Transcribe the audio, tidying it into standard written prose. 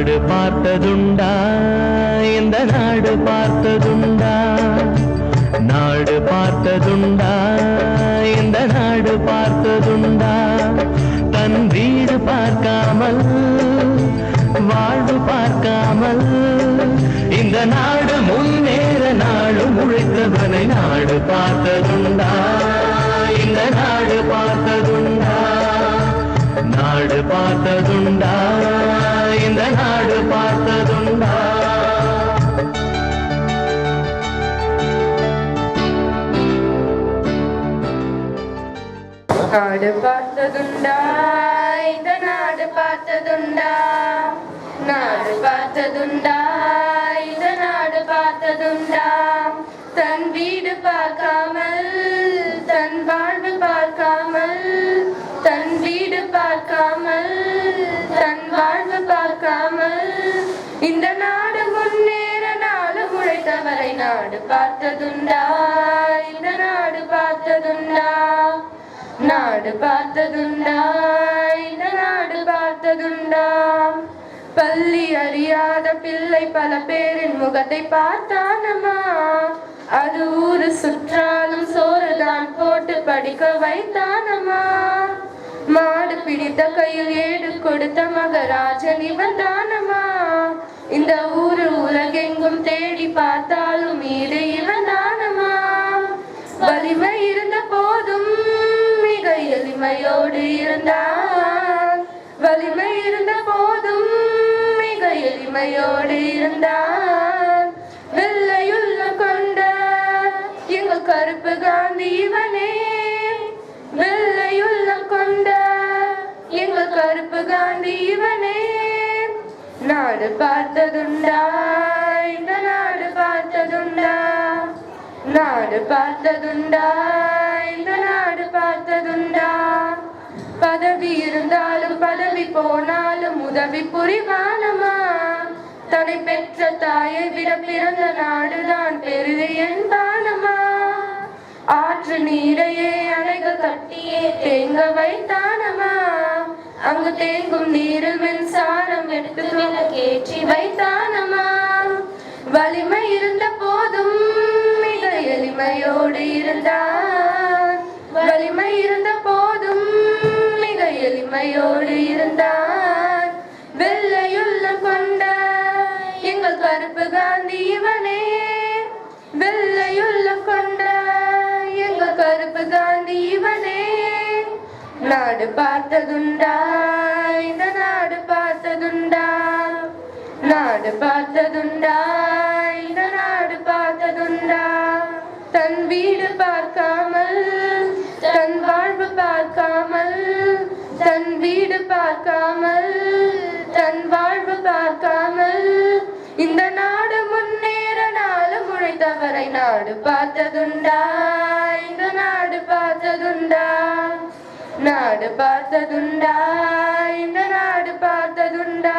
நாடு பார்த்ததுண்டா இந்த நாடு பார்த்ததுண்டா நாடு பார்த்ததுண்டா இந்த நாடு பார்த்ததுண்டா தன் வீடு பார்க்காமல் வாழ்வு பார்க்காமல் இந்த நாடு முன்னேற நாடு உழைத்தவனை நாடு பார்த்ததுண்டா இந்த நாடு பார்த்ததுண்டா நாடு பார்த்ததுண்டா இந்த நாடு பார்த்ததுண்டா நாடு பார்த்ததுண்டா இந்த நாடு பார்த்ததுண்டா நாடு பார்த்ததுண்டா இந்த நாடு பார்த்ததுண்டா தன் வீடு பார்க்காமல் தன் வாழ்வு பார்க்காமல் தன் வீடு பார்க்காமல் தன் வாழ்வு பார்க்காமல் இந்த நாடு முன்னேற நாடு உழைத்தவரை நாடு பார்த்ததுண்டா இந்த நாடு பார்த்ததுண்டா நாடு பார்த்ததுண்டா இந்த நாடு பார்த்ததுண்டா பள்ளி அறியாத பிள்ளை பல பேரின் முகத்தை பார்த்தானமா அது ஊரு சுற்றாலும் சோறுதான் போட்டு படிக்க வைத்தானமா மாடு பிடித்த கையில் ஏடு கொடுத்த மகராஜன் இவன் தானமா இந்த ஊரு உலகெங்கும் தேடி பார்த்தாலும் இது இவன் தானமா வலிமை இருந்த போதும் மிக எளிமையோடு இருந்தான் வலிமை இருந்த போதும் மிக எளிமையோடு இருந்தான் வெள்ளையுள்ள கொண்ட எங்கள் கருப்பு காந்தி இவனே வெள்ளையுள்ள கொண்ட எங்கள் கருப்பு காந்தி இவனே நாடு பார்த்ததுண்டா இந்த நாடு பார்த்ததுண்டா நாடு பார்த்ததுண்டா இந்த நாடு பார்த்ததுண்டா பதவி இருந்தாலும் பதவி போனாலும் உதவி புரிவானமா தன்னை பெற்ற தாயை விட பிறந்த நாடுதான் பெரிது என்பானமா ஆற்று நீரையே அணைகள் கட்டியே தேங்க வைத்தானமா அங்கு தேங்கும் நீரில் மின்சாரம் எடுத்து விளக்கேற்றி வைத்தானமா வலிமை இருந்த போதும் மிக எளிமையோடு இருந்தான் வலிமை இருந்த போதும் மிக எளிமையோடு இருந்தான் வெள்ளையுள்ள கொண்ட எங்கள் கருப்பு காந்தி இவனே வெள்ளையுள்ள கொண்ட எங்கள் கருப்பு காந்தி இவனே நாடு பார்த்ததுண்டா இந்த நாடு பார்த்ததுண்டா நாடு பார்த்ததுண்டா இந்த நாடு பார்த்ததுண்டா தன் வீடு பார்க்காமல் தன் வாழ்வு பார்க்காமல் தன் வீடு பார்க்காமல் தன் வாழ்வு பார்க்காமல் இந்த நாடு முன்னேற நாடு உழைத்தவரை நாடு பார்த்ததுண்டா இந்த நாடு பார்த்ததுண்டா நாடு பார்த்ததுண்டா இந்த நாடு பார்த்ததுண்டா